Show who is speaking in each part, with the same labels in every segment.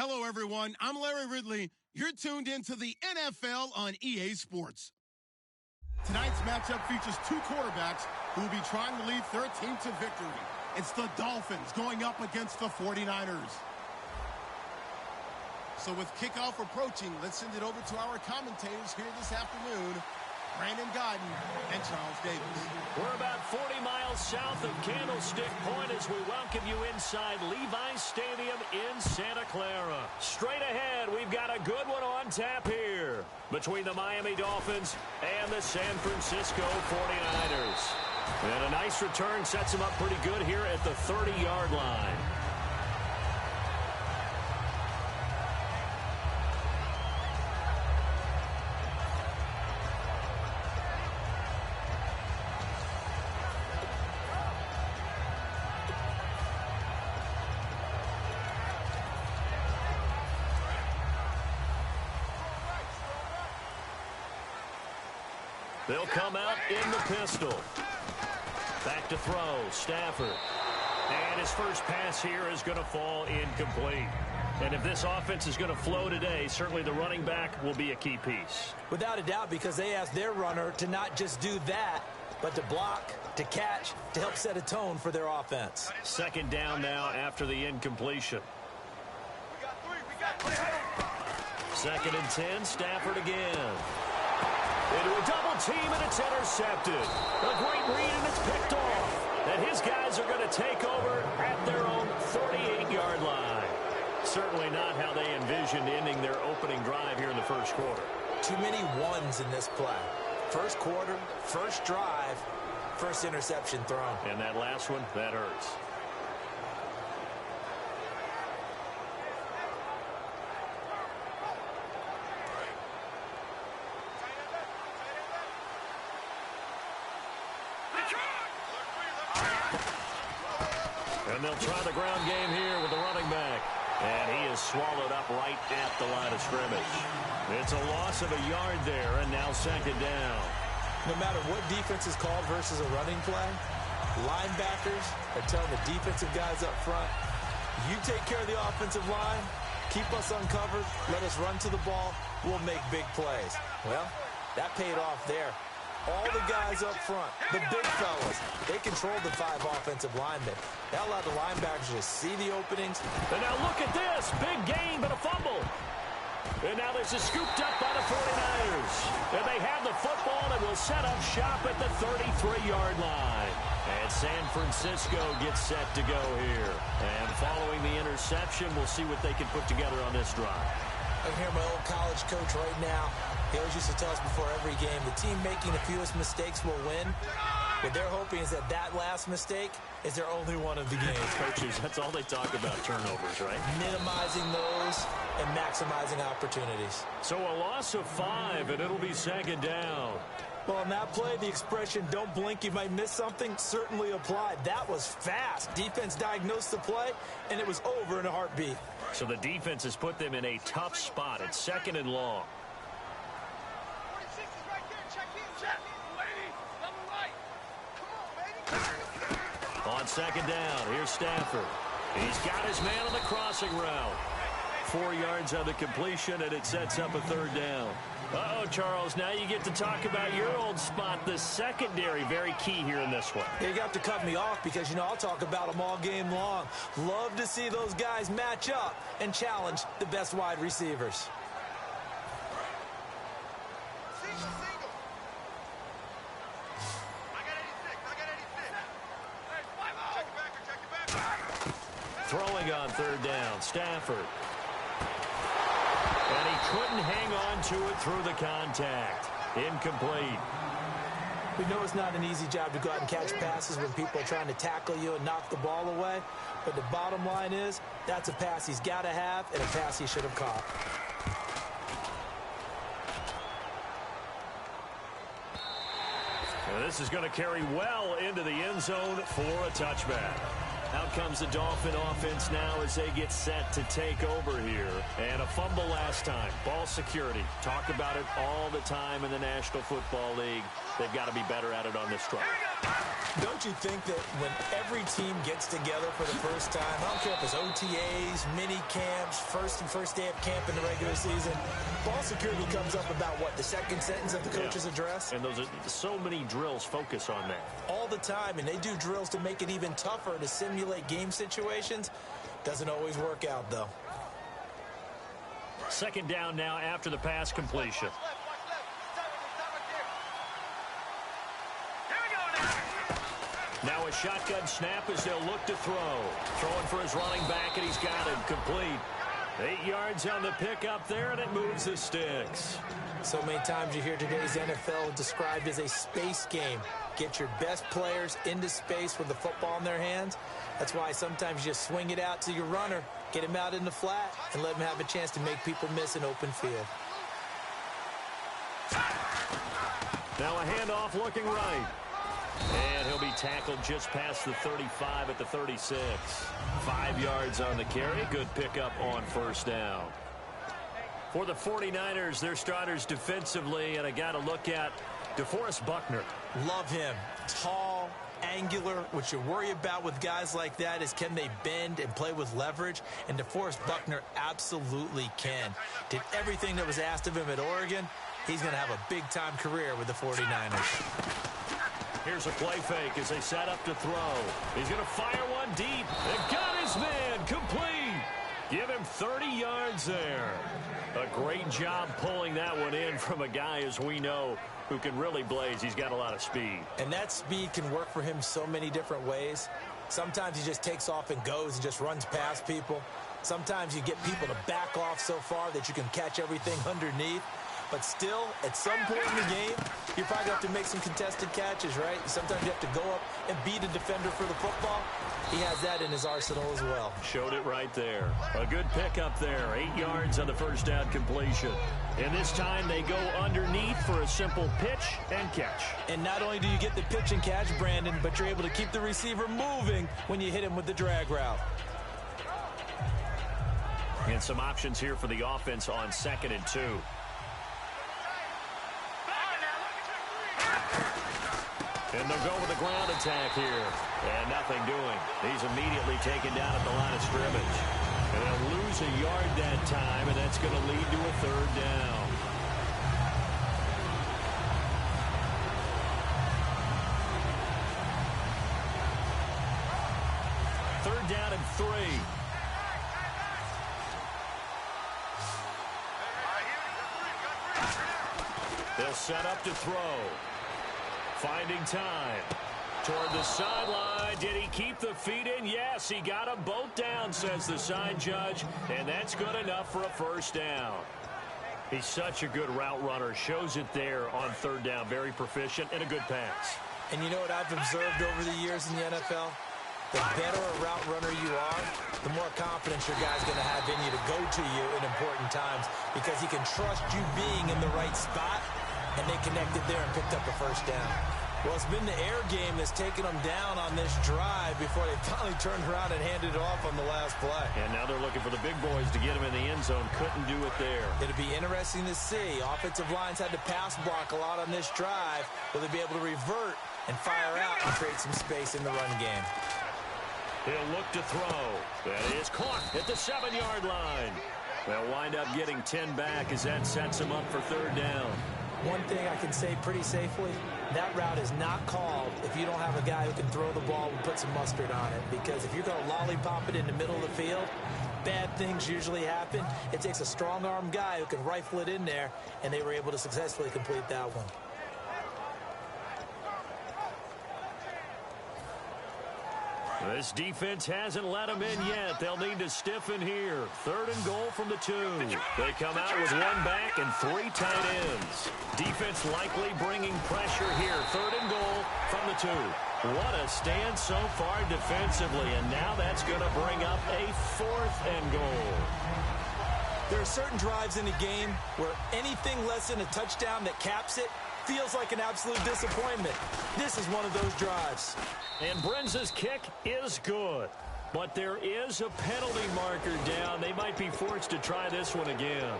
Speaker 1: Hello, everyone. I'm Larry Ridley. You're tuned into the NFL on EA Sports. Tonight's matchup features two quarterbacks who will be trying to lead their team to victory. It's the Dolphins going up against the 49ers. So with kickoff approaching, let's send it over to our commentators here this afternoon, Brandon Godden and Charles Davis.
Speaker 2: We're about 40 miles south of Candlestick Point as we welcome you inside Levi's Stadium in Santa Clara. Straight ahead, we've got a good one on tap here between the Miami Dolphins and the San Francisco 49ers. And a nice return sets them up pretty good here at the 30-yard line. They'll come out in the pistol. Back to throw, Stafford. And his first pass here is going to fall incomplete. And if this offense is going to flow today, certainly the running back will be a key piece.
Speaker 3: Without a doubt, because they asked their runner to not just do that, but to block, to catch, to help set a tone for their offense.
Speaker 2: Second down now after the incompletion. Second and 10, Stafford again. Into a double team, and it's intercepted. A great read, and it's picked off. And his guys are going to take over at their own 48-yard line. Certainly not how they envisioned ending their opening drive here in the first quarter.
Speaker 3: Too many ones in this play. First quarter, first drive, first interception thrown.
Speaker 2: And that last one, that hurts. And they'll try the ground game here with the running back. And he is swallowed up right at the line of scrimmage. It's a loss of a yard there, and now second down.
Speaker 3: No matter what defense is called versus a running play, linebackers are telling the defensive guys up front, you take care of the offensive line, keep us uncovered, let us run to the ball, we'll make big plays. Well, that paid off there. All the guys up front, the big fellas, they controlled the 5 offensive linemen. That allowed the linebackers to see the openings.
Speaker 2: And now look at this. Big gain, but a fumble. And now this is scooped up by the 49ers. And they have the football and will set up shop at the 33-yard line. And San Francisco gets set to go here. And following the interception, we'll see what they can put together on this drive.
Speaker 3: I can hear my old college coach right now. He always used to tell us before every game, the team making the fewest mistakes will win. What they're hoping is that that last mistake is their only one of the game.
Speaker 2: Coaches, that's all they talk about, turnovers, right?
Speaker 3: Minimizing those and maximizing opportunities.
Speaker 2: So a loss of 5, and it'll be second down.
Speaker 3: Well, on that play, the expression, don't blink, you might miss something, certainly applied. That was fast. Defense diagnosed the play, and it was over in a heartbeat.
Speaker 2: So the defense has put them in a tough spot. It's second and long. On second down, here's Stafford. He's got his man on the crossing route. 4 yards on the completion, and it sets up a third down. Uh-oh, Charles, now you get to talk about your old spot, the secondary, very key here in this one.
Speaker 3: You got to cut me off because, you know, I'll talk about them all game long. Love to see those guys match up and challenge the best wide receivers.
Speaker 2: Throwing on third down, Stafford. And he couldn't hang on to it through the contact. Incomplete.
Speaker 3: We know it's not an easy job to go out and catch passes when people are trying to tackle you and knock the ball away. But the bottom line is, that's a pass he's got to have and a pass he should have caught.
Speaker 2: And this is going to carry well into the end zone for a touchback. Out comes the Dolphin offense now as they get set to take over here. And a fumble last time. Ball security. Talk about it all the time in the National Football League. They've got to be better at it on this drive.
Speaker 3: Don't you think that when every team gets together for the first time, I don't care if it's OTAs, mini camps, first day of camp in the regular season, ball security comes up about what, the second sentence of the coach's address?
Speaker 2: And those are so many drills focus on that.
Speaker 3: All the time, and they do drills to make it even tougher to simulate game situations. Doesn't always work out, though.
Speaker 2: Second down now after the pass completion. Now a shotgun snap as they'll look to throw. Throwing for his running back, and he's got it complete. 8 yards on the pickup there, and it moves the sticks.
Speaker 3: So many times you hear today's NFL described as a space game. Get your best players into space with the football in their hands. That's why sometimes you just swing it out to your runner, get him out in the flat, and let him have a chance to make people miss an open field.
Speaker 2: Now a handoff looking right. And he'll be tackled just past the 35 at the 36. 5 yards on the carry. Good pickup on first down. For the 49ers, their starters defensively, and I got to look at DeForest Buckner.
Speaker 3: Love him. Tall, angular. What you worry about with guys like that is can they bend and play with leverage? And DeForest Buckner absolutely can. Did everything that was asked of him at Oregon. He's going to have a big-time career with the 49ers.
Speaker 2: Here's a play fake as they set up to throw. He's going to fire one deep. They got his man complete. Give him 30 yards there. A great job pulling that one in from a guy, as we know, who can really blaze. He's got a lot of speed.
Speaker 3: And that speed can work for him so many different ways. Sometimes he just takes off and goes and just runs past people. Sometimes you get people to back off so far that you can catch everything underneath. But still, at some point in the game, you probably have to make some contested catches, right? Sometimes you have to go up and beat a defender for the football. He has that in his arsenal as well.
Speaker 2: Showed it right there. A good pickup there. 8 yards on the first down completion. And this time they go underneath for a simple pitch and catch.
Speaker 3: And not only do you get the pitch and catch, Brandon, but you're able to keep the receiver moving when you hit him with the drag route.
Speaker 2: And some options here for the offense on 2nd and 2. And they'll go with a ground attack here. And nothing doing. He's immediately taken down at the line of scrimmage. And they'll lose a yard that time, and that's going to lead to a 3rd down. Third down and 3. They'll set up to throw. Finding time. Toward the sideline. Did he keep the feet in? Yes, he got them both down, says the side judge. And that's good enough for a 1st down. He's such a good route runner. Shows it there on 3rd down. Very proficient and a good pass.
Speaker 3: And you know what I've observed over the years in the NFL? The better a route runner you are, the more confidence your guy's going to have in you to go to you in important times because he can trust you being in the right spot. And they connected there and picked up a 1st down. Well, it's been the air game that's taken them down on this drive before they finally turned around and handed it off on the last play.
Speaker 2: And now they're looking for the big boys to get him in the end zone. Couldn't do it there.
Speaker 3: It'll be interesting to see. Offensive lines had to pass block a lot on this drive. Will they be able to revert and fire out and create some space in the run game?
Speaker 2: He'll look to throw. That is caught at the 7-yard line. They'll wind up getting 10 back as that sets them up for 3rd down.
Speaker 3: One thing I can say pretty safely, that route is not called if you don't have a guy who can throw the ball and put some mustard on it. Because if you're going to lollipop it in the middle of the field, bad things usually happen. It takes a strong-arm guy who can rifle it in there, and they were able to successfully complete that one.
Speaker 2: This defense hasn't let them in yet. They'll need to stiffen here. 3rd and goal from the 2. They come out with 1 back and 3 tight ends. Defense likely bringing pressure here. 3rd and goal from the 2. What a stand so far defensively, and now that's going to bring up a 4th and goal.
Speaker 3: There are certain drives in a game where anything less than a touchdown that caps it feels like an absolute disappointment. This is one of those drives.
Speaker 2: And Brenza's kick is good. But there is a penalty marker down. They might be forced to try this one again.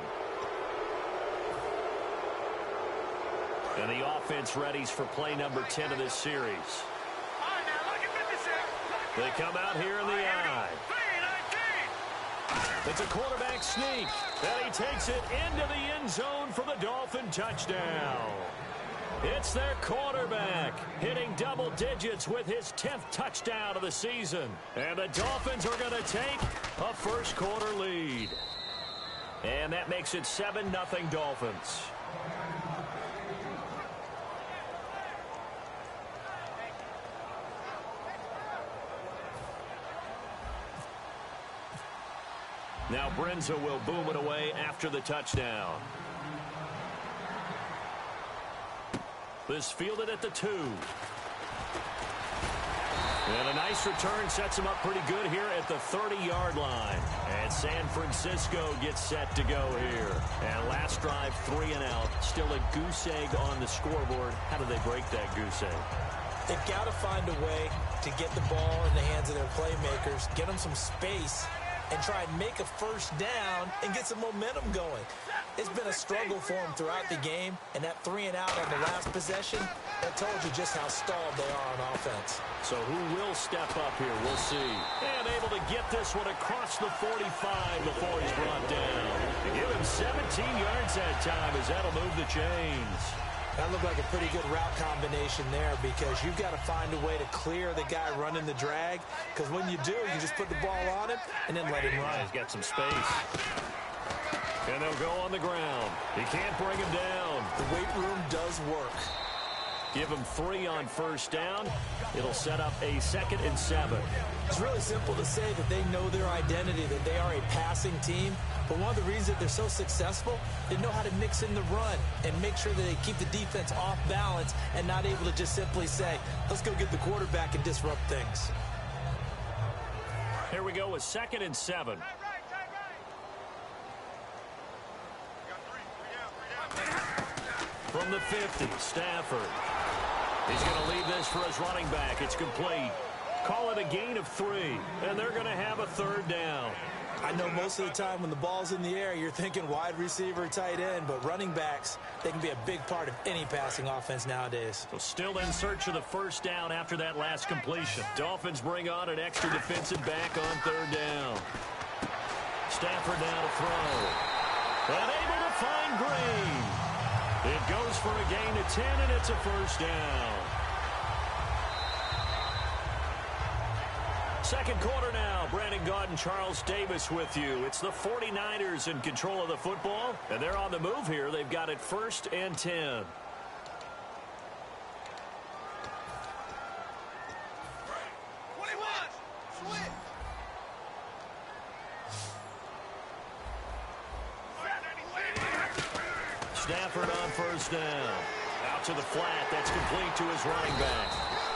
Speaker 2: And the offense readies for play number 10 of this series. They come out here in the eye. It's a quarterback sneak, and he takes it into the end zone for the Dolphin touchdown. It's their quarterback hitting double digits with his 10th touchdown of the season. And the Dolphins are going to take a first quarter lead. And that makes it 7-0 Dolphins. Now Brenza will boom it away after the touchdown. This fielded at the 2. And a nice return sets him up pretty good here at the 30-yard line. And San Francisco gets set to go here. And last drive, 3 and out. Still a goose egg on the scoreboard. How do they break that goose egg?
Speaker 3: They've got to find a way to get the ball in the hands of their playmakers, get them some space, and try and make a first down and get some momentum going. It's been a struggle for them throughout the game, and that 3 and out on the last possession, that told you just how stalled they are on offense.
Speaker 2: So who will step up here? We'll see. And able to get this one across the 45 before he's brought down. Give him 17 yards that time as that'll move the chains.
Speaker 3: That looked like a pretty good route combination there because you've got to find a way to clear the guy running the drag, because when you do, you just put the ball on him and then let him run.
Speaker 2: He's got some space. And they'll go on the ground. He can't bring him down.
Speaker 3: The weight room does work.
Speaker 2: Give him 3 on first down. It'll set up a 2nd and 7.
Speaker 3: It's really simple to say that they know their identity, that they are a passing team. But one of the reasons that they're so successful, they know how to mix in the run and make sure that they keep the defense off balance and not able to just simply say, let's go get the quarterback and disrupt things.
Speaker 2: Here we go with 2nd and 7. From the 50, Stafford. He's going to leave this for his running back. It's complete. Call it a gain of 3, and they're going to have a 3rd down.
Speaker 3: I know most of the time when the ball's in the air, you're thinking wide receiver, tight end, but running backs, they can be a big part of any passing offense nowadays.
Speaker 2: So still in search of the first down after that last completion. Dolphins bring on an extra defensive back on 3rd down. Stafford now to throw. Unable to find Green. It goes for a gain of 10, and it's a first down. Second quarter now. Brandon Gaudin, Charles Davis with you. It's the 49ers in control of the football, and they're on the move here. They've got it 1st and 10. Stafford on first down. Out to the flat. That's complete to his running back.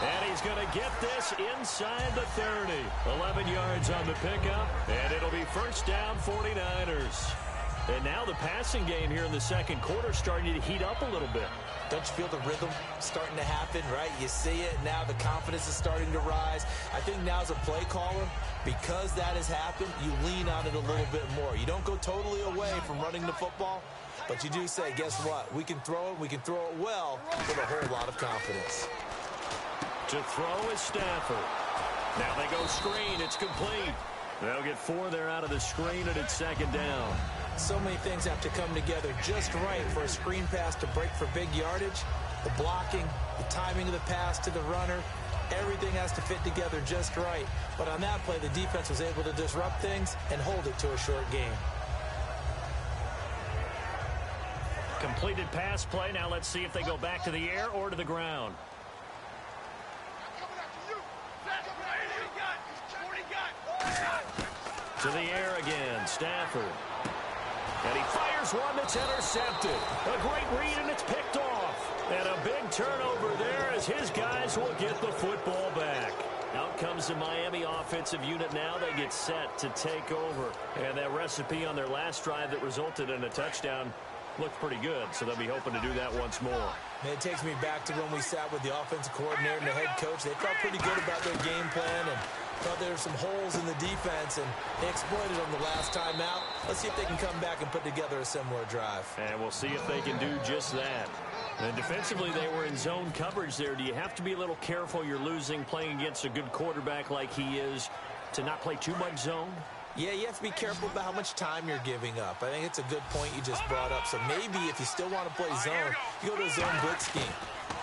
Speaker 2: And he's going to get this inside the 30. 11 yards on the pickup. And it'll be first down 49ers. And now the passing game here in the second quarter starting to heat up a little bit.
Speaker 3: Don't you feel the rhythm starting to happen, right? You see it. Now the confidence is starting to rise. I think now as a play caller, because that has happened, you lean on it a little bit more. You don't go totally away from running the football, but you do say, guess what? We can throw it. We can throw it well with a whole lot of confidence.
Speaker 2: To throw is Stafford. Now they go screen. It's complete. They'll get 4 there out of the screen, and it's 2nd down.
Speaker 3: So many things have to come together just right for a screen pass to break for big yardage. The blocking, the timing of the pass to the runner, everything has to fit together just right. But on that play, the defense was able to disrupt things and hold it to a short game.
Speaker 2: Completed pass play. Now let's see if they go back to the air or to the ground. To the air again, Stafford. And he fires one that's intercepted. A great read, and it's picked off. And a big turnover there as his guys will get the football back. Out comes the Miami offensive unit now. They get set to take over. And that recipe on their last drive that resulted in a touchdown looked pretty good, so they'll be hoping to do that once more.
Speaker 3: And it takes me back to when we sat with the offensive coordinator and the head coach. They felt pretty good about their game plan, and Thought there were some holes in the defense, and they exploited them the last time out. Let's see if they can come back and put together a similar drive.
Speaker 2: And we'll see if they can do just that. And defensively, they were in zone coverage there. Do you have to be a little careful? You're losing playing against a good quarterback like he is to not play too much zone?
Speaker 3: Yeah, you have to be careful about how much time you're giving up. I think it's a good point you just brought up. So maybe if you still want to play zone, you go to a zone blitz scheme.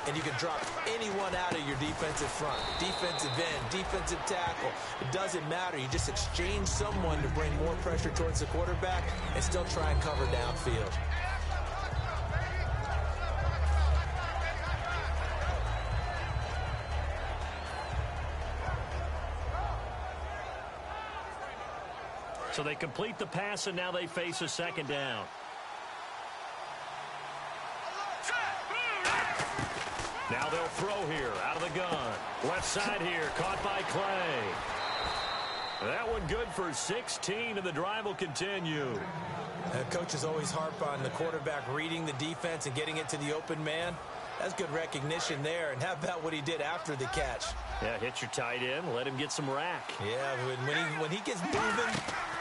Speaker 3: And you can drop anyone out of your defensive front, defensive end, defensive tackle. It doesn't matter. You just exchange someone to bring more pressure towards the quarterback and still try and cover downfield.
Speaker 2: So they complete the pass, and now they face a second down. Now they'll throw here out of the gun. Left side here, caught by Clay. That one good for 16, and the drive will continue.
Speaker 3: Coaches always harp on the quarterback reading the defense and getting it to the open man. That's good recognition there. And how about what he did after the catch?
Speaker 2: Yeah, hit your tight end, let him get some rack.
Speaker 3: Yeah, when he gets moving,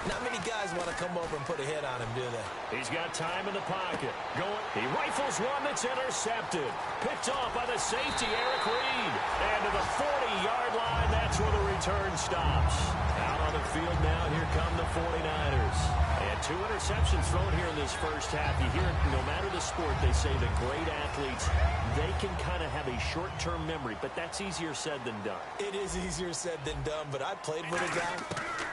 Speaker 3: not many guys want to come over and put a hit on him, do they?
Speaker 2: He's got time in the pocket. Going, he rifles one that's intercepted. Picked off by the safety, Eric Reed. And to the 40-yard line, that's where the return stops. Out on the field now, here come the 49ers. And 2 interceptions thrown here in this first half. You hear it, no matter the sport, they say the great athletes, they can kind of have a short-term memory, but that's easier said than done.
Speaker 3: It is easier said than done, but I played with a guy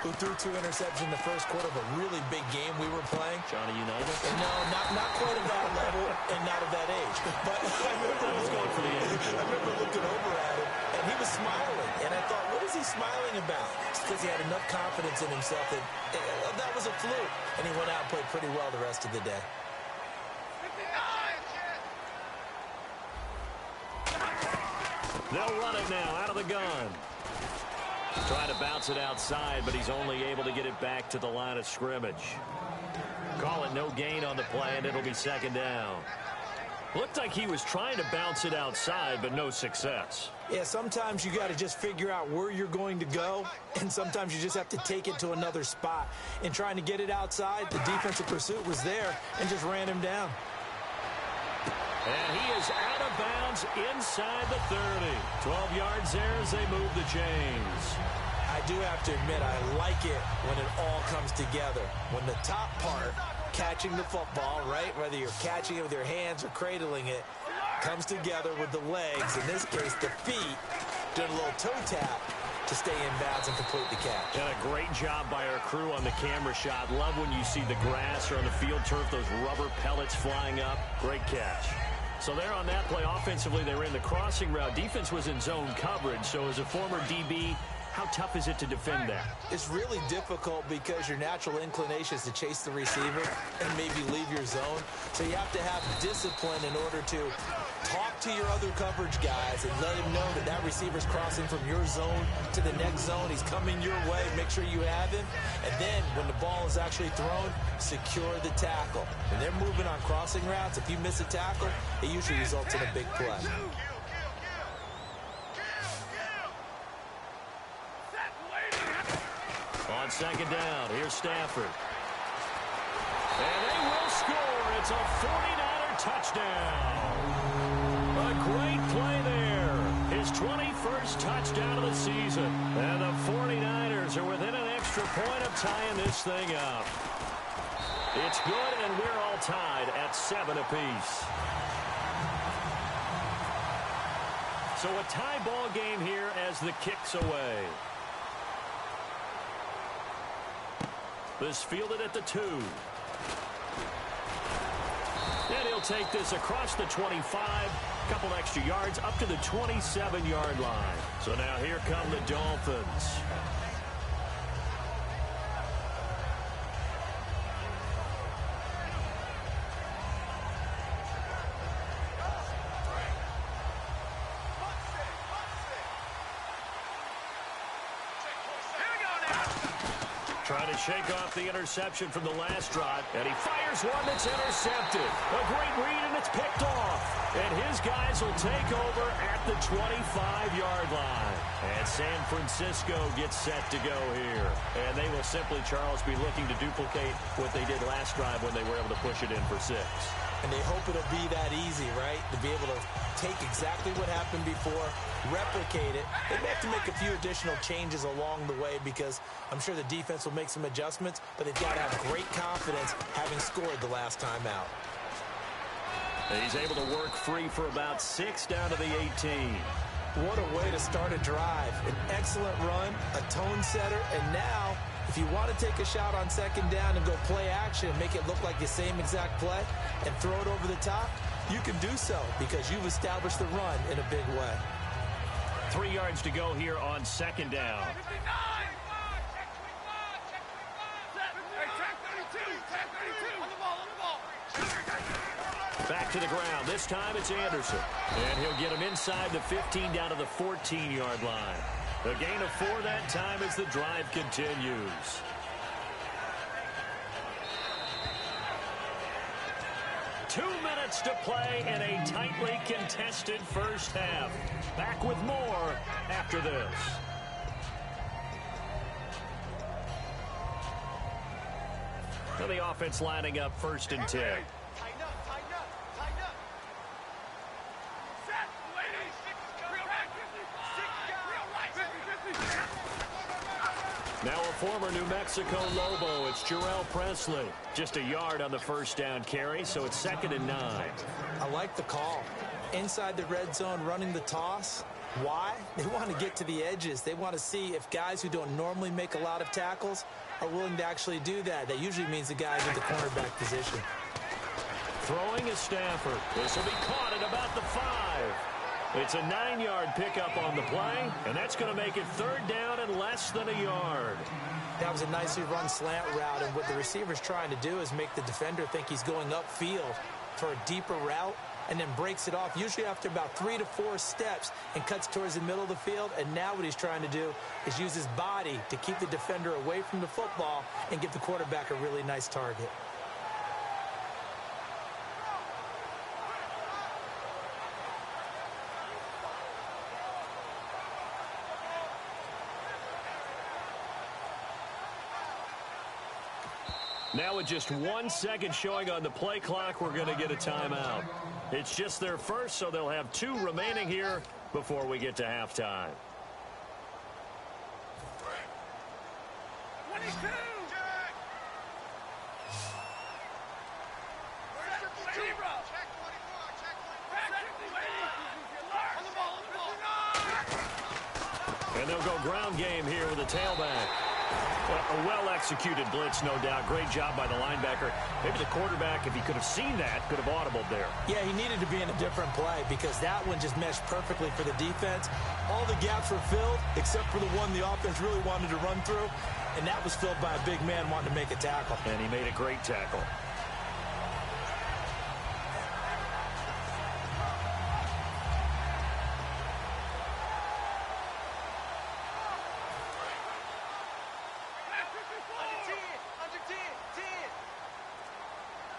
Speaker 3: who threw 2 interceptions in the first quarter of a really big game we were playing.
Speaker 2: Johnny Unitas?
Speaker 3: No, not quite at that level and not at that age. But I remember
Speaker 2: was going for the age.
Speaker 3: I remember looking over at him, and he was smiling. And I thought, what is he smiling about? It's because he had enough confidence in himself that that was a fluke. And he went out and played pretty well the rest of the day.
Speaker 2: They'll run it now out of the gun. Trying to bounce it outside, but he's only able to get it back to the line of scrimmage. Call it no gain on the play, and it'll be second down. Looked like he was trying to bounce it outside, but no success.
Speaker 3: Yeah, sometimes you got to just figure out where you're going to go, and sometimes you just have to take it to another spot. In trying to get it outside, the defensive pursuit was there and just ran him down.
Speaker 2: And he is out of bounds inside the 30. 12 yards there as they move the chains.
Speaker 3: I do have to admit, I like it when it all comes together. When the top part, catching the football, right, whether you're catching it with your hands or cradling it, comes together with the legs, in this case the feet, doing a little toe tap to stay in bounds and complete the catch.
Speaker 2: And a great job by our crew on the camera shot. Love when you see the grass or on the field turf, those rubber pellets flying up. Great catch. So there on that play, offensively, they ran the crossing route. Defense was in zone coverage, so as a former DB, how tough is it to defend that?
Speaker 3: It's really difficult because your natural inclination is to chase the receiver and maybe leave your zone. So you have to have discipline in order to talk to your other coverage guys and let him know that that receiver's crossing from your zone to the next zone. He's coming your way. Make sure you have him. And then when the ball is actually thrown, secure the tackle. When they're moving on crossing routes, if you miss a tackle, it usually results in a big play.
Speaker 2: On second down, here's Stafford. And they will score. It's a 49er touchdown. A great play there. His 21st touchdown of the season. And the 49ers are within an extra point of tying this thing up. It's good, and we're all tied at 7 apiece. So a tie ball game here as the kick's away. This fielded at the 2. And he'll take this across the 25. Couple extra yards up to the 27-yard line. So now here come the Dolphins. Trying to shake off the interception from the last drive, and he fires one that's intercepted. A great read, and it's picked off. And his guys will take over at the 25-yard line. And San Francisco gets set to go here. And they will simply, Charles, be looking to duplicate what they did last drive when they were able to push it in for 6.
Speaker 3: And they hope it'll be that easy, right? To be able to take exactly what happened before, replicate it. They may have to make a few additional changes along the way because I'm sure the defense will make some adjustments, but they've got to have great confidence having scored the last time out.
Speaker 2: And he's able to work free for about 6 down to the 18.
Speaker 3: What a way to start a drive. An excellent run, a tone setter, and now if you want to take a shot on second down and go play action, make it look like the same exact play and throw it over the top, you can do so because you've established the run in a big way.
Speaker 2: 3 yards to go here on second down. Back to the ground. This time it's Anderson. And he'll get him inside the 15 down to the 14-yard line. A gain of 4 that time as the drive continues. Two minutes to play in a tightly contested first half. Back with more after this. And the offense lining up 1st and 10. Now a former New Mexico Lobo, it's Jarrell Presley. Just a yard on the first down carry, so it's 2nd and 9.
Speaker 3: I like the call. Inside the red zone, running the toss. Why? They want to get to the edges. They want to see if guys who don't normally make a lot of tackles are willing to actually do that. That usually means the guys in the cornerback position.
Speaker 2: Throwing is Stafford. This will be caught at about the 5. It's a 9-yard pickup on the play, and that's going to make it 3rd down and less than a yard.
Speaker 3: That was a nicely run slant route, and what the receiver's trying to do is make the defender think he's going upfield for a deeper route and then breaks it off, usually after about 3 to 4 steps, and cuts towards the middle of the field. And now what he's trying to do is use his body to keep the defender away from the football and give the quarterback a really nice target.
Speaker 2: Now with just 1 second showing on the play clock, we're going to get a timeout. It's just their first, so they'll have 2 remaining here before we get to halftime.
Speaker 4: 22!
Speaker 2: And they'll go ground game here with a tailback. A well-executed blitz, no doubt. Great job by the linebacker. Maybe the quarterback, if he could have seen that, could have audibled there.
Speaker 3: Yeah, he needed to be in a different play because that one just meshed perfectly for the defense. All the gaps were filled except for the one the offense really wanted to run through, and that was filled by a big man wanting to make a tackle.
Speaker 2: And he made a great tackle.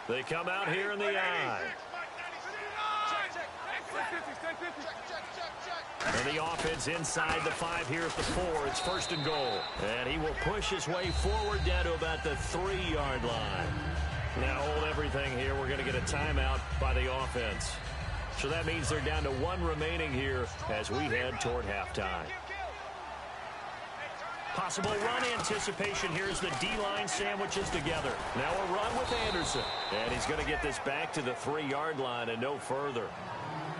Speaker 2: They come out here in the I. And the offense inside the 5 here at the 4. It's 1st and goal. And he will push his way forward down to about the 3-yard line. Now hold everything here. We're going to get a timeout by the offense. So that means they're down to 1 remaining here as we head toward halftime. Possible run anticipation here as the D-line sandwiches together. Now a run with Anderson. And he's going to get this back to the 3-yard line and no further.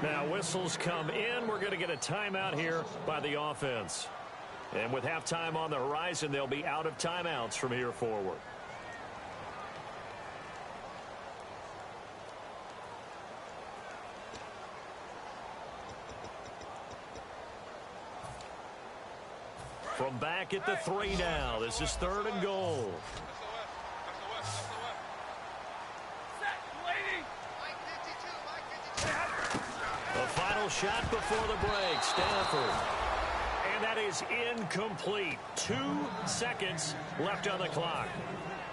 Speaker 2: Now whistles come in. We're going to get a timeout here by the offense. And with halftime on the horizon, they'll be out of timeouts from here forward. From back at the 3 now. This is 3rd and goal. A final shot before the break. Stafford. And that is incomplete. 2 seconds left on the clock.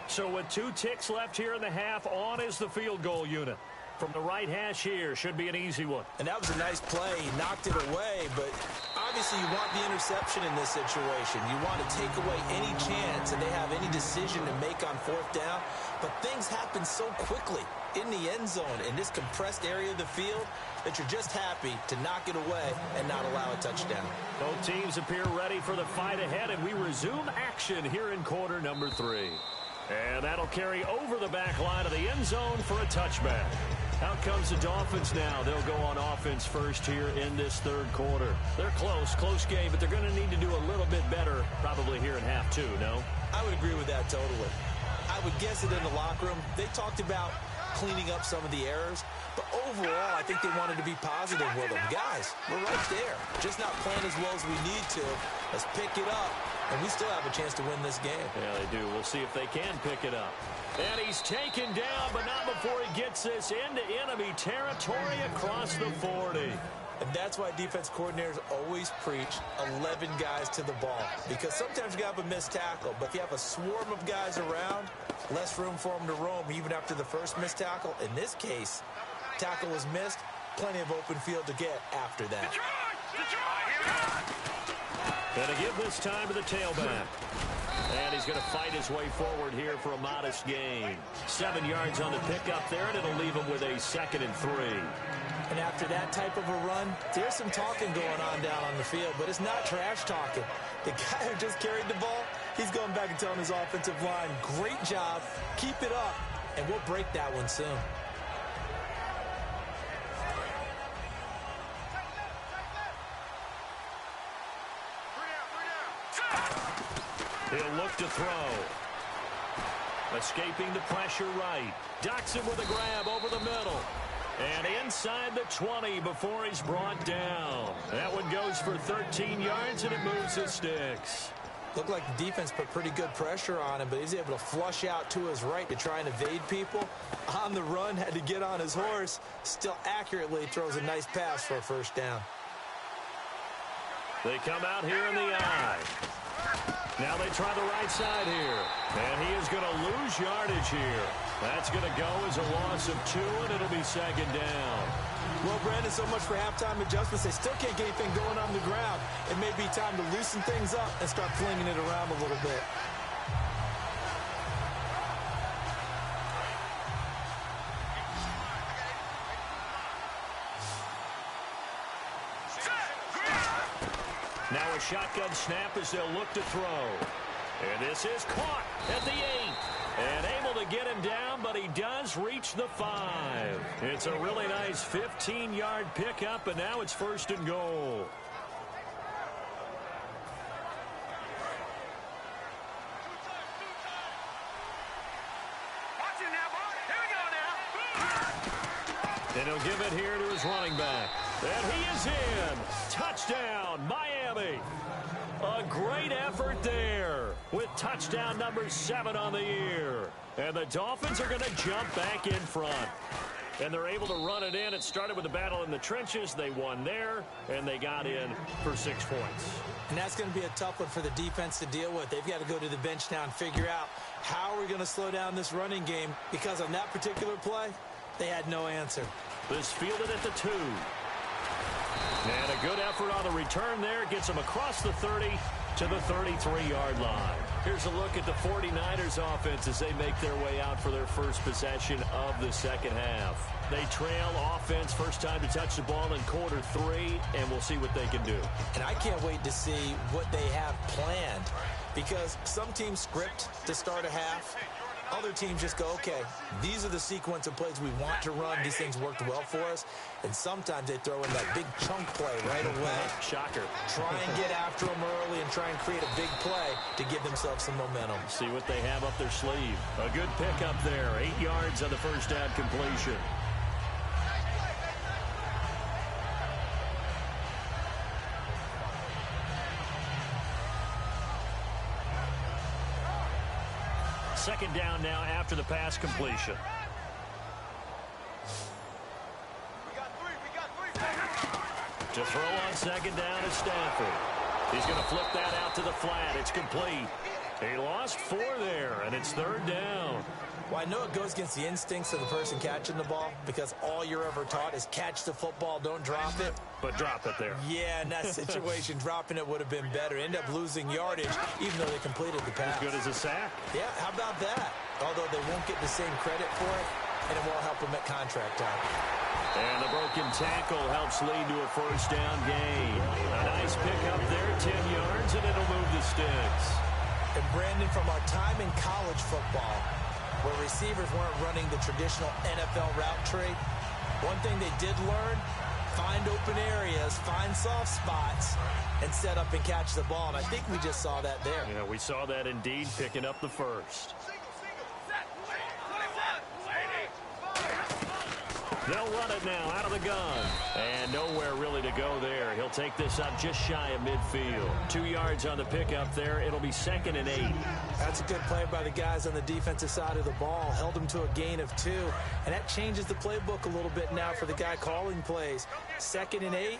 Speaker 2: So with 2 ticks left here in the half, on is the field goal unit. From the right hash here, should be an easy one.
Speaker 3: And that was a nice play. He knocked it away, but obviously you want the interception in this situation. You want to take away any chance that they have any decision to make on 4th down. But things happen so quickly in the end zone in this compressed area of the field that you're just happy to knock it away and not allow a touchdown.
Speaker 2: Both teams appear ready for the fight ahead, and we resume action here in quarter number 3. And that'll carry over the back line of the end zone for a touchback. Out comes the Dolphins now. They'll go on offense first here in this 3rd quarter. They're close game, but they're going to need to do a little bit better probably here in half 2, no?
Speaker 3: I would agree with that totally. I would guess it in the locker room. They talked about cleaning up some of the errors, but overall, I think they wanted to be positive with them. Guys, we're right there. Just not playing as well as we need to. Let's pick it up, and we still have a chance to win this game.
Speaker 2: Yeah, they do. We'll see if they can pick it up. And he's taken down, but not before he gets this into enemy territory across the 40.
Speaker 3: And that's why defense coordinators always preach 11 guys to the ball. Because sometimes you have a missed tackle, but if you have a swarm of guys around, less room for them to roam even after the first missed tackle. In this case, tackle was missed, plenty of open field to get after that.
Speaker 2: And to give this time to the tailback. And he's going to fight his way forward here for a modest gain. 7 yards on the pickup there, and it'll leave him with a 2nd and 3.
Speaker 3: And after that type of a run, there's some talking going on down on the field, but it's not trash talking. The guy who just carried the ball, he's going back and telling his offensive line, great job, keep it up, and we'll break that one soon.
Speaker 2: He'll look to throw. Escaping the pressure right. Docks him with a grab over the middle. And inside the 20 before he's brought down. That one goes for 13 yards, and it moves the sticks.
Speaker 3: Looked like the defense put pretty good pressure on him, but he's able to flush out to his right to try and evade people. On the run, had to get on his horse. Still accurately throws a nice pass for a 1st down.
Speaker 2: They come out here in the eye. Now they try the right side here. And he is going to lose yardage here. That's going to go as a loss of 2, and it'll be 2nd down.
Speaker 3: Well, Brandon, so much for halftime adjustments. They still can't get anything going on the ground. It may be time to loosen things up and start flinging it around a little bit.
Speaker 2: Now a shotgun snap as they'll look to throw. And this is caught at the 8. And able to get him down, but he does reach the 5. It's a really nice 15-yard pickup, and now it's 1st and goal. And he'll give it here to his running back. And he is in. Touchdown, Miami. A great effort there with touchdown number 7 on the year. And the Dolphins are going to jump back in front. And they're able to run it in. It started with a battle in the trenches. They won there, and they got in for 6 points.
Speaker 3: And that's going to be a tough one for the defense to deal with. They've got to go to the bench now and figure out how are we going to slow down this running game, because on that particular play, they had no answer.
Speaker 2: This fielded at the 2. And a good effort on the return there. Gets them across the 30 to the 33-yard line. Here's a look at the 49ers offense as they make their way out for their first possession of the 2nd half. They trail offense, first time to touch the ball in quarter 3, and we'll see what they can do.
Speaker 3: And I can't wait to see what they have planned, because some teams script to start a half. Other teams just go, okay, these are the sequence of plays we want to run. These things worked well for us. And sometimes they throw in that big chunk play right away.
Speaker 2: Shocker.
Speaker 3: Try and get after them early and try and create a big play to give themselves some momentum.
Speaker 2: See what they have up their sleeve. A good pickup there. 8 yards on the first down completion. Second down now after the pass completion. To throw on second down is Stafford. He's going to flip that out to the flat. It's complete. He lost 4 there, and it's 3rd down.
Speaker 3: Well, I know it goes against the instincts of the person catching the ball because all you're ever taught is catch the football, don't drop it.
Speaker 2: But drop it there.
Speaker 3: Yeah, in that situation, dropping it would have been better. End up losing yardage, even though they completed the pass.
Speaker 2: As good as a sack.
Speaker 3: Yeah, how about that? Although they won't get the same credit for it, and it won't help them at contract time.
Speaker 2: And the broken tackle helps lead to a 1st down gain. A nice pick up there, 10 yards, and it'll move the sticks.
Speaker 3: And Brandon, from our time in college football, where receivers weren't running the traditional NFL route tree, one thing they did learn, find open areas, find soft spots, and set up and catch the ball. And I think we just saw that there.
Speaker 2: Yeah, we saw that indeed, picking up the 1st. They'll run it now out of the gun. And nowhere really to go there. He'll take this up just shy of midfield. 2 yards on the pickup there. It'll be 2nd and 8.
Speaker 3: That's a good play by the guys on the defensive side of the ball. Held them to a gain of 2. And that changes the playbook a little bit now for the guy calling plays. 2nd and 8.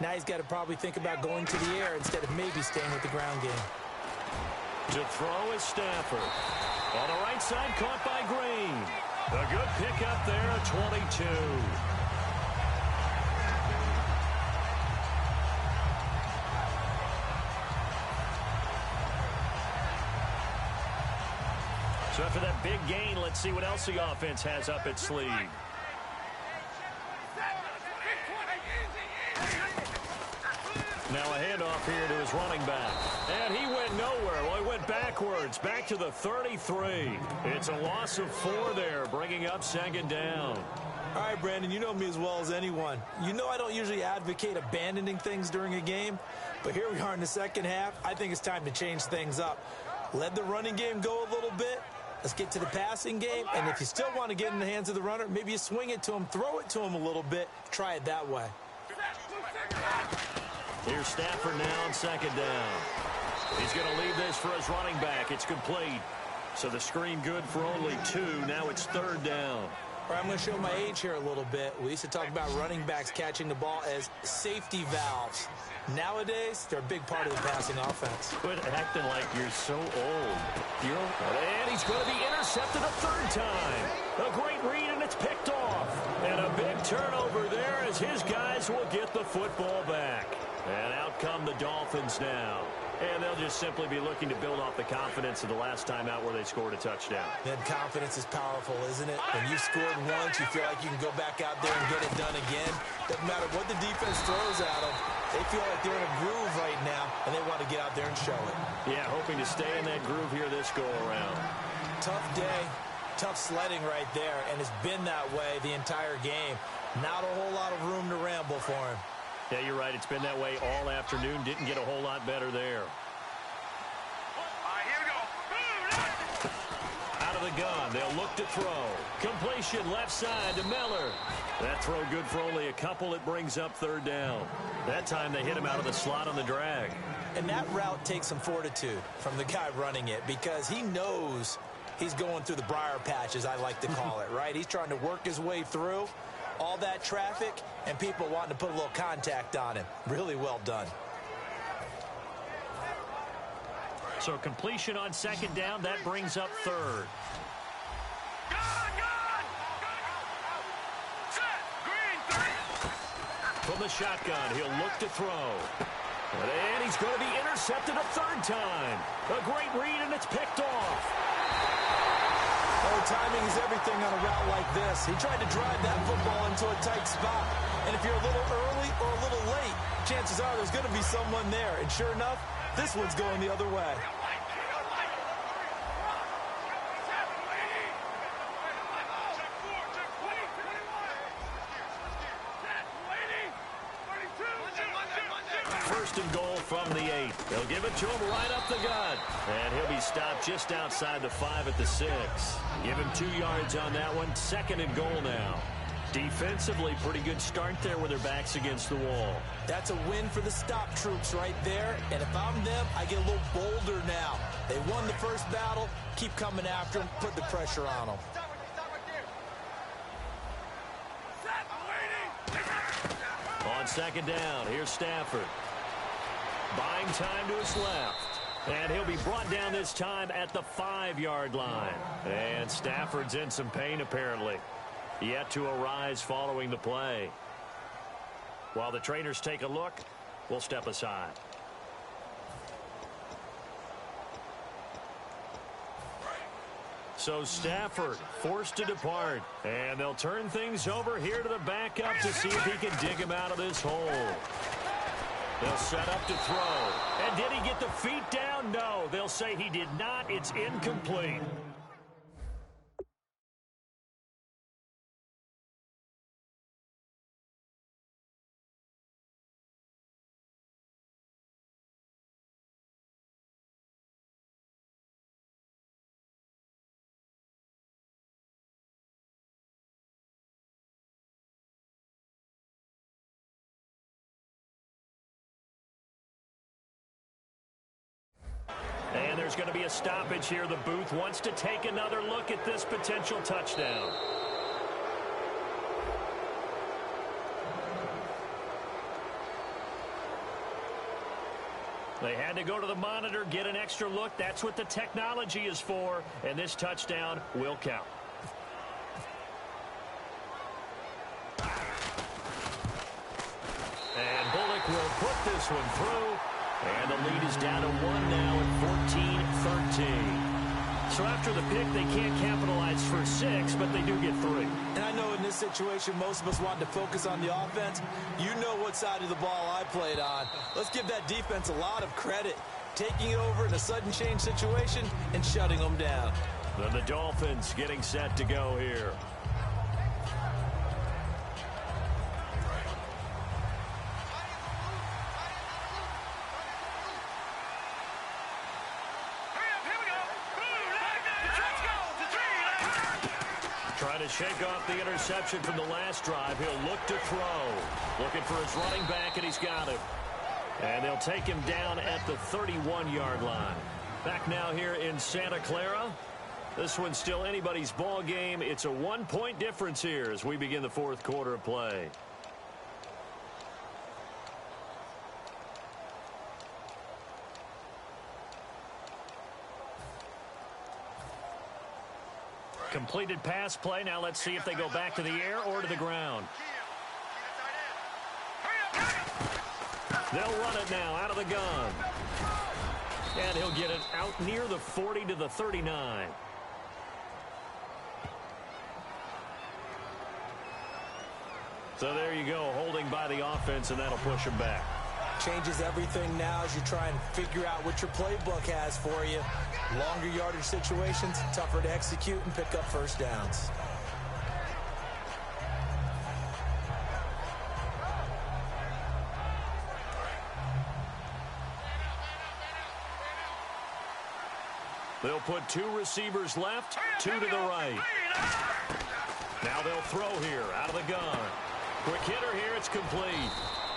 Speaker 3: Now he's got to probably think about going to the air instead of maybe staying with the ground game.
Speaker 2: To throw is Stafford. On the right side, caught by Green. A good pickup there at 22. So after that big gain, let's see what else the offense has up its sleeve. Now a handoff here to his running back. And he went nowhere. Well, he went backwards, back to the 33. It's a loss of 4 there, bringing up 2nd down.
Speaker 3: All right, Brandon, you know me as well as anyone. You know I don't usually advocate abandoning things during a game, but here we are in the second half. I think it's time to change things up. Let the running game go a little bit. Let's get to the passing game, and if you still want to get in the hands of the runner, maybe you swing it to him, throw it to him a little bit, try it that way.
Speaker 2: Here's Stafford now on 2nd down. He's going to leave this for his running back. It's complete. So the screen good for only 2. Now it's 3rd down.
Speaker 3: All right, I'm going to show my age here a little bit. We used to talk about running backs catching the ball as safety valves. Nowadays, they're a big part of the passing offense.
Speaker 2: Quit acting like you're so old. And he's going to be intercepted a 3rd time. A great read, and it's picked off. And a big turnover there as his guys will get the football back. And out come the Dolphins now. And they'll just simply be looking to build off the confidence of the last time out where they scored a touchdown.
Speaker 3: That confidence is powerful, isn't it? When you've scored once, you feel like you can go back out there and get it done again. Doesn't matter what the defense throws at them. They feel like they're in a groove right now, and they want to get out there and show it.
Speaker 2: Yeah, hoping to stay in that groove here this go-around.
Speaker 3: Tough day, tough sledding right there, and it's been that way the entire game. Not a whole lot of room to ramble for him.
Speaker 2: Yeah, you're right. It's been that way all afternoon. Didn't get a whole lot better there. Out of the gun. They'll look to throw. Completion left side to Miller. That throw good for only a couple. It brings up 3rd down. That time they hit him out of the slot on the drag.
Speaker 3: And that route takes some fortitude from the guy running it because he knows he's going through the briar patch, as I like to call it, right? He's trying to work his way through all that traffic and people wanting to put a little contact on him. Really well done.
Speaker 2: So completion on 2nd down, that brings up 3rd. From the shotgun, he'll look to throw. And he's going to be intercepted a 3rd time. A great read, and it's picked off.
Speaker 3: Oh, timing is everything on a route like this. He tried to drive that football into a tight spot. And if you're a little early or a little late, chances are there's going to be someone there. And sure enough, this one's going the other way.
Speaker 2: First and goal from the 8. They'll give it to him right up the gut. And he'll be stopped just outside the 5 at the 6. Give him 2 yards on that one. 2nd and goal now. Defensively, pretty good start there with their backs against the wall.
Speaker 3: That's a win for the stop troops right there. And if I'm them, I get a little bolder now. They won the first battle. Keep coming after them. Put the pressure on them. On
Speaker 2: 2nd down, here's Stafford. Buying time to his left. And he'll be brought down this time at the 5-yard line. And Stafford's in some pain, apparently. Yet to arise following the play. While the trainers take a look, we'll step aside. So Stafford forced to depart. And they'll turn things over here to the backup to see if he can dig him out of this hole. They'll set up to throw. And did he get the feet down? No. They'll say he did not. It's incomplete. And there's going to be a stoppage here. The booth wants to take another look at this potential touchdown. They had to go to the monitor, get an extra look. That's what the technology is for. And this touchdown will count. And Bullock will put this one through. And the lead is down to 1 now at 14-13. So after the pick, they can't capitalize for 6, but they do get 3.
Speaker 3: And I know in this situation, most of us want to focus on the offense. You know what side of the ball I played on. Let's give that defense a lot of credit. Taking it over in a sudden change situation and shutting them down.
Speaker 2: Then the Dolphins getting set to go here. Trying to shake off the interception from the last drive. He'll look to throw. Looking for his running back, and he's got him. And they'll take him down at the 31-yard line. Back now here in Santa Clara. This one's still anybody's ball game. It's a 1-point difference here as we begin the fourth quarter of play. Completed pass play. Now let's see if they go back to the air or to the ground. They'll run it now out of the gun. And he'll get it out near the 40 to the 39. So there you go, holding by the offense, and that'll push him back.
Speaker 3: Changes everything now as you try and figure out what your playbook has for you. Longer yardage situations, tougher to execute and pick up first downs.
Speaker 2: They'll put 2 receivers left, 2 to the right. Now they'll throw here out of the gun. Quick hitter here, it's complete.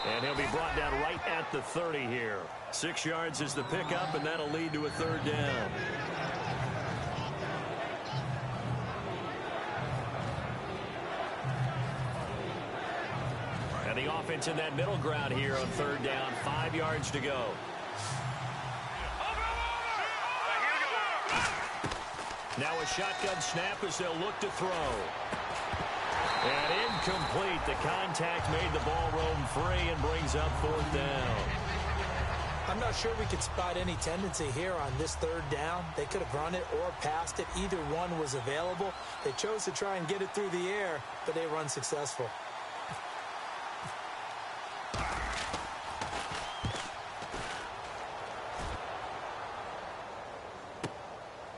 Speaker 2: And he'll be brought down right at the 30 here. 6 yards is the pickup, and that'll lead to a 3rd down. And the offense in that middle ground here on 3rd down. 5 yards to go. Now a shotgun snap as they'll look to throw. And incomplete. The contact made the ball roam free and brings up 4th down.
Speaker 3: I'm not sure we could spot any tendency here on this 3rd down. They could have run it or passed it. Either one was available. They chose to try and get it through the air, but they run successful.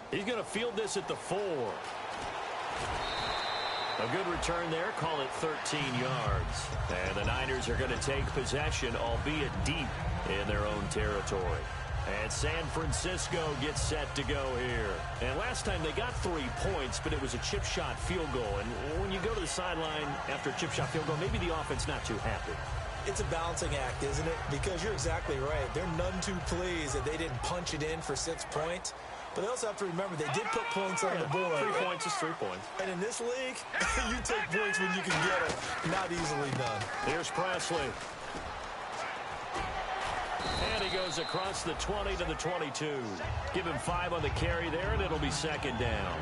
Speaker 2: He's going to field this at the 4. A good return there, call it 13 yards. And the Niners are going to take possession, albeit deep in their own territory. And San Francisco gets set to go here. And last time they got 3 points, but it was a chip shot field goal. And when you go to the sideline after a chip shot field goal, maybe the offense not too happy.
Speaker 3: It's a balancing act, isn't it? Because you're exactly right. They're none too pleased that they didn't punch it in for 6 points. But they also have to remember they did put points on the board.
Speaker 2: 3 points is 3 points.
Speaker 3: And in this league, you take points when you can get them. Not easily done.
Speaker 2: Here's Presley. And he goes yards across the 20 to the 22. Give him 5 on the carry there, and it'll be second down.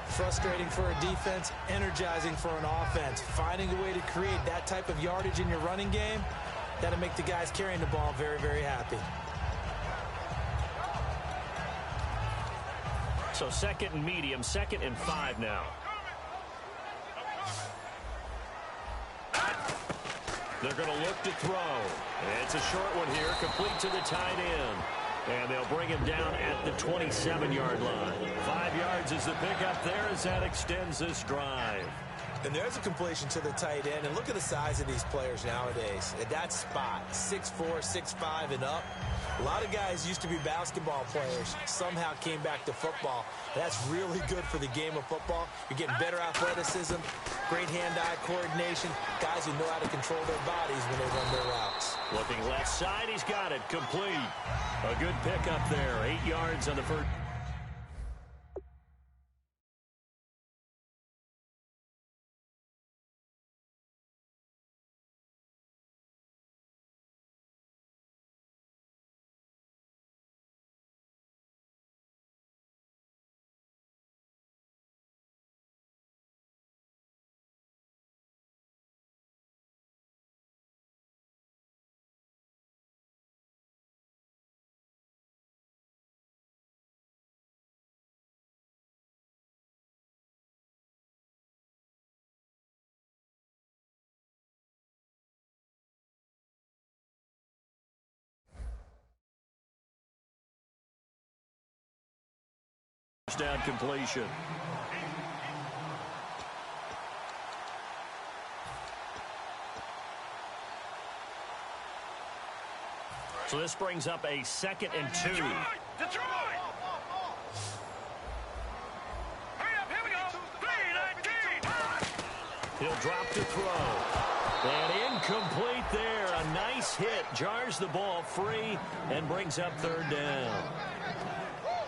Speaker 3: Frustrating for a defense, energizing for an offense. Finding a way to create that type of yardage in your running game, that'll make the guys carrying the ball very, very happy.
Speaker 2: So second and medium, 2nd and 5 now. They're going to look to throw. It's a short one here, complete to the tight end. And they'll bring him down at the 27-yard line. 5 yards is the pickup there as that extends this drive.
Speaker 3: And there's a completion to the tight end. And look at the size of these players nowadays. At that spot, 6'4", 6'5", and up. A lot of guys used to be basketball players, somehow came back to football. That's really good for the game of football. You're getting better athleticism, great hand-eye coordination, guys who know how to control their bodies when they run their routes.
Speaker 2: Looking left side, he's got it, complete. A good pickup there, 8 yards on the first. Down completion. So this brings up a 2nd and 2.
Speaker 4: Detroit! Hurry up, here we go. 3-19.
Speaker 2: He'll drop to throw. And incomplete there. A nice hit. Jars the ball free and brings up 3rd down.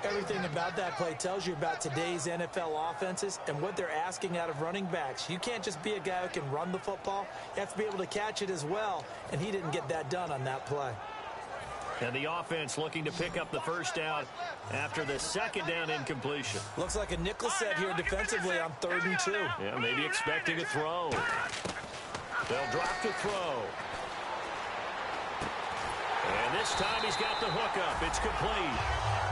Speaker 3: Everything about that play tells you about today's NFL offenses and what they're asking out of running backs. You can't just be a guy who can run the football. You have to be able to catch it as well, and he didn't get that done on that play.
Speaker 2: And the offense looking to pick up the 1st down after the 2nd down incompletion.
Speaker 3: Looks like a nickel set here defensively on 3rd and 2.
Speaker 2: Yeah, maybe expecting a throw. They'll drop to throw. And this time he's got the hookup. It's complete.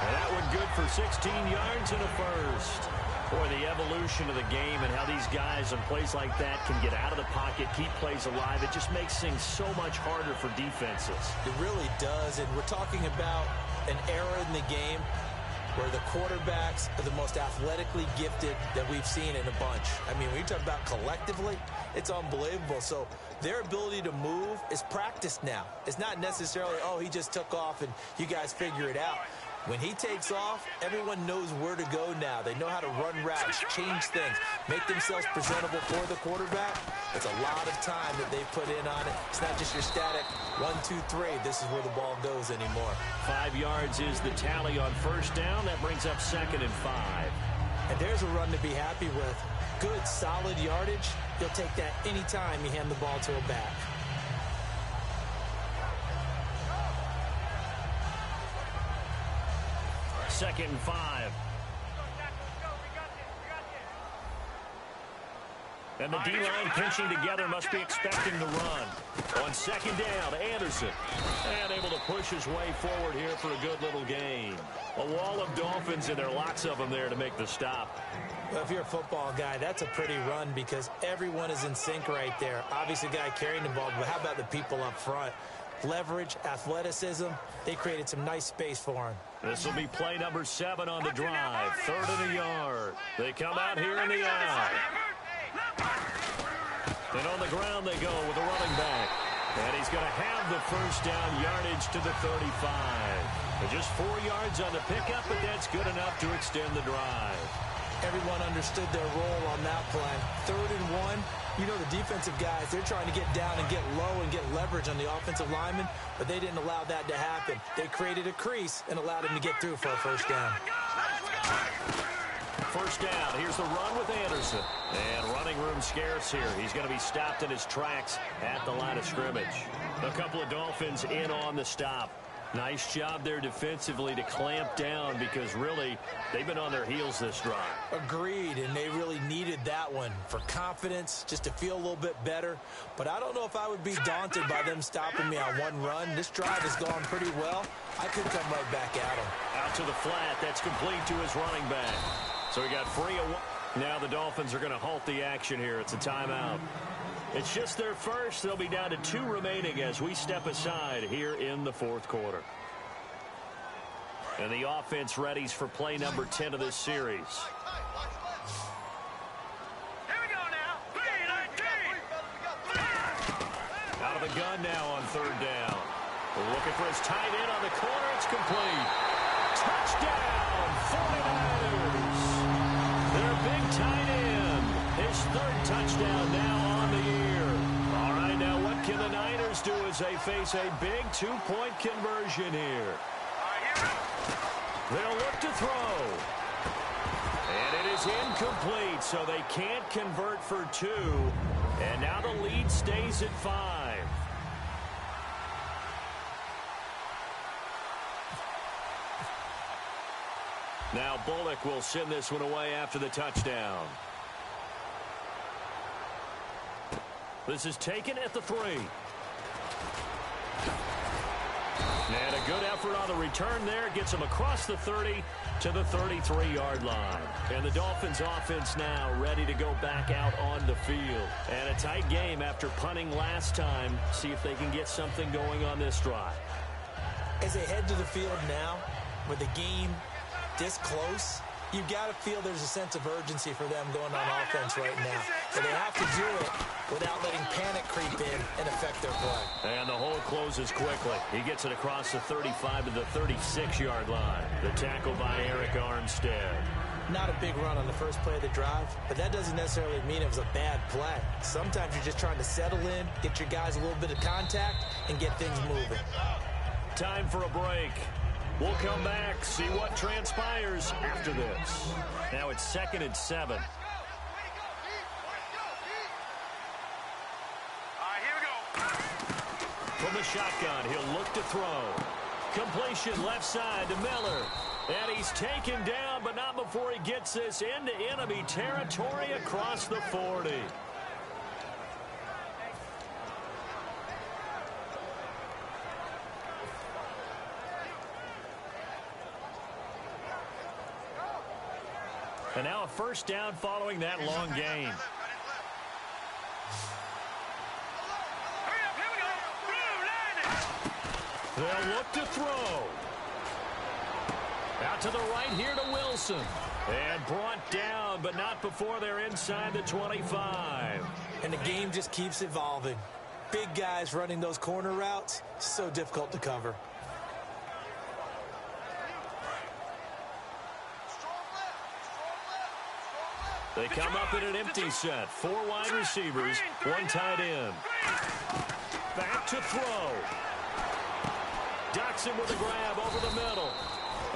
Speaker 2: And that one good for 16 yards and a 1st. Boy, the evolution of the game and how these guys in plays like that can get out of the pocket, keep plays alive, it just makes things so much harder for defenses.
Speaker 3: It really does, and we're talking about an era in the game where the quarterbacks are the most athletically gifted that we've seen in a bunch. I mean, when you talk about collectively, it's unbelievable. So their ability to move is practiced now. It's not necessarily, oh, he just took off and you guys figure it out. When he takes off, everyone knows where to go now. They know how to run routes, change things, make themselves presentable for the quarterback. It's a lot of time that they put in on it. It's not just your static 1, 2, 3. This is where the ball goes anymore.
Speaker 2: 5 yards is the tally on 1st down. That brings up 2nd and 5.
Speaker 3: And there's a run to be happy with. Good, solid yardage. You'll take that anytime you hand the ball to a back.
Speaker 2: Second and 5. And the D-line pinching together, must be expecting the run. On 2nd down, Anderson. And able to push his way forward here for a good little gain. A wall of Dolphins, and there are lots of them there to make the stop.
Speaker 3: Well, if you're a football guy, that's a pretty run because everyone is in sync right there. Obviously, the guy carrying the ball, but how about the people up front? Leverage, athleticism, they created some nice space for him.
Speaker 2: This will be play number 7 on the drive. 3rd and a yard. They come out here in the eye. And on the ground they go with a running back. And he's going to have the 1st down, yardage to the 35. And just 4 yards on the pickup, but that's good enough to extend the drive.
Speaker 3: Everyone understood their role on that play. 3rd and 1. You know, the defensive guys, they're trying to get down and get low and get leverage on the offensive lineman, but they didn't allow that to happen. They created a crease and allowed him to get through for a 1st down.
Speaker 2: 1st down. Here's the run with Anderson. And running room scarce here. He's going to be stopped in his tracks at the line of scrimmage. A couple of Dolphins in on the stop. Nice job there defensively to clamp down because really they've been on their heels this drive.
Speaker 3: Agreed, and they really needed that one for confidence, just to feel a little bit better. But I don't know if I would be daunted by them stopping me on one run. This drive has gone pretty well. I could come right back at them.
Speaker 2: Out to the flat. That's complete to his running back. So he got free of one. Now the Dolphins are going to halt the action here. It's a timeout. It's just their first. They'll be down to 2 remaining as we step aside here in the fourth quarter. And the offense readies for play number 10 of this series.
Speaker 4: Here we go now. 3-19.
Speaker 2: Out of the gun now on third down. Looking for his tight end on the corner. It's complete. Touchdown, 49ers. Their big tight end. His third touchdown now on the year. All right, now what can the Niners do as they face a big 2-point conversion here? They'll look to throw. And it is incomplete, so they can't convert for 2. And now the lead stays at 5. Now Bullock will send this one away after the touchdown. This is taken at the 3. And a good effort on the return there. Gets him across the 30 to the 33-yard line. And the Dolphins offense now ready to go back out on the field. And a tight game after punting last time. See if they can get something going on this drive.
Speaker 3: As they head to the field now, with the game this close, you've got to feel there's a sense of urgency for them going on offense right now. But they have to do it without letting panic creep in and affect their play.
Speaker 2: And the hole closes quickly. He gets it across the 35 to the 36-yard line. The tackle by Eric Armstead.
Speaker 3: Not a big run on the first play of the drive, but that doesn't necessarily mean it was a bad play. Sometimes you're just trying to settle in, get your guys a little bit of contact, and get things moving.
Speaker 2: Time for a break. We'll come back, see what transpires after this. Now it's 2nd and 7. From the shotgun, he'll look to throw. Completion left side to Miller. And he's taken down, but not before he gets this into enemy territory across the 40. And now a first down following that long gain. They'll look to throw. Out to the right here to Wilson. And brought down, but not before they're inside the 25.
Speaker 3: And the game just keeps evolving. Big guys running those corner routes, so difficult to cover.
Speaker 2: They come up in an empty set. 4 wide receivers, 1 tight end. Back to throw. Doxson with a grab over the middle.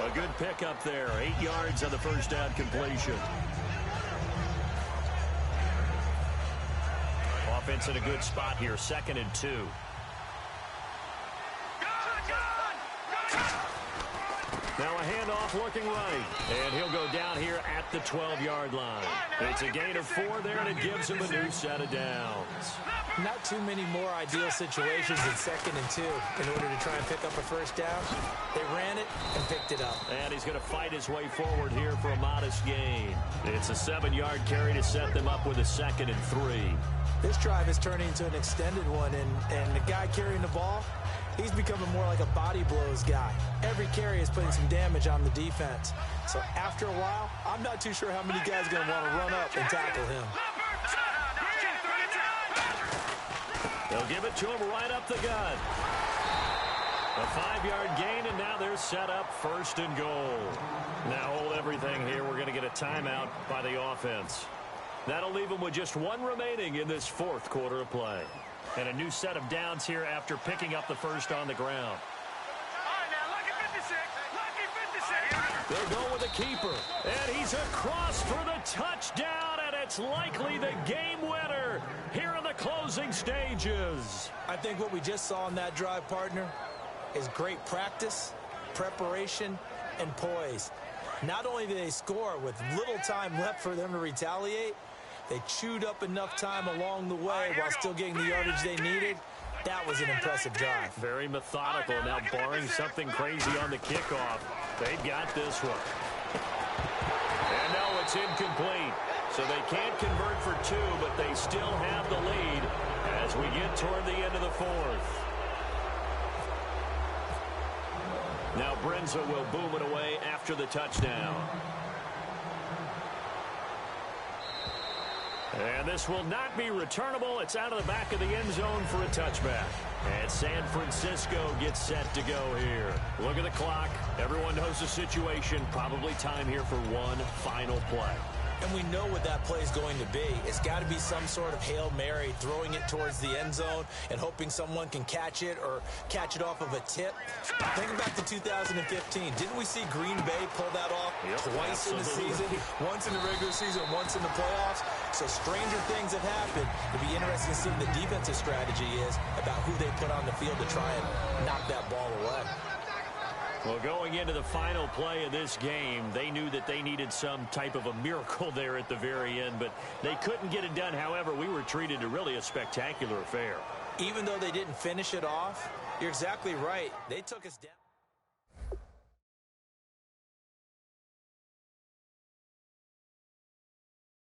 Speaker 2: A good pickup there. 8 yards on the first down completion. Offense in a good spot here. 2nd and 2. Now a handoff looking right. And he'll go down here at the 12-yard line. It's a gain of 4 there, and it gives him a new set of downs.
Speaker 3: Not too many more ideal situations than 2nd and 2 in order to try and pick up a first down. They ran it and picked it up.
Speaker 2: And he's going to fight his way forward here for a modest gain. It's a 7-yard carry to set them up with a 2nd and 3.
Speaker 3: This drive is turning into an extended one, and the guy carrying the ball, he's becoming more like a body blows guy. Every carry is putting some damage on the defense. So after a while, I'm not too sure how many guys are going to want to run up and tackle him.
Speaker 2: They'll give it to him right up the gut. A 5-yard gain, and now they're set up 1st and goal. Now hold everything here. We're going to get a timeout by the offense. That'll leave them with just 1 remaining in this 4th quarter of play. And a new set of downs here after picking up the first on the ground. They'll go with the keeper. And he's across for the touchdown, and it's likely the game winner here in the closing stages.
Speaker 3: I think what we just saw in that drive, partner, is great practice, preparation, and poise. Not only did they score with little time left for them to retaliate, they chewed up enough time along the way while still getting the yardage they needed. That was an impressive drive.
Speaker 2: Very methodical. Now, barring something crazy on the kickoff, they've got this one. And no, it's incomplete. So they can't convert for two, but they still have the lead as we get toward the end of the fourth. Now Brenza will boom it away after the touchdown. And this will not be returnable. It's out of the back of the end zone for a touchback. And San Francisco gets set to go here. Look at the clock. Everyone knows the situation. Probably time here for one final play.
Speaker 3: And we know what that play is going to be. It's got to be some sort of Hail Mary, throwing it towards the end zone and hoping someone can catch it or catch it off of a tip. Think back to 2015. Didn't we see Green Bay pull that off twice in the season? Once in the regular season, once in the playoffs. So stranger things have happened. It'll be interesting to see what the defensive strategy is about who they put on the field to try and knock that ball away.
Speaker 2: Well, going into the final play of this game, they knew that they needed some type of a miracle there at the very end, but they couldn't get it done. However, we were treated to really a spectacular affair.
Speaker 3: Even though they didn't finish it off, you're exactly right. They took us down.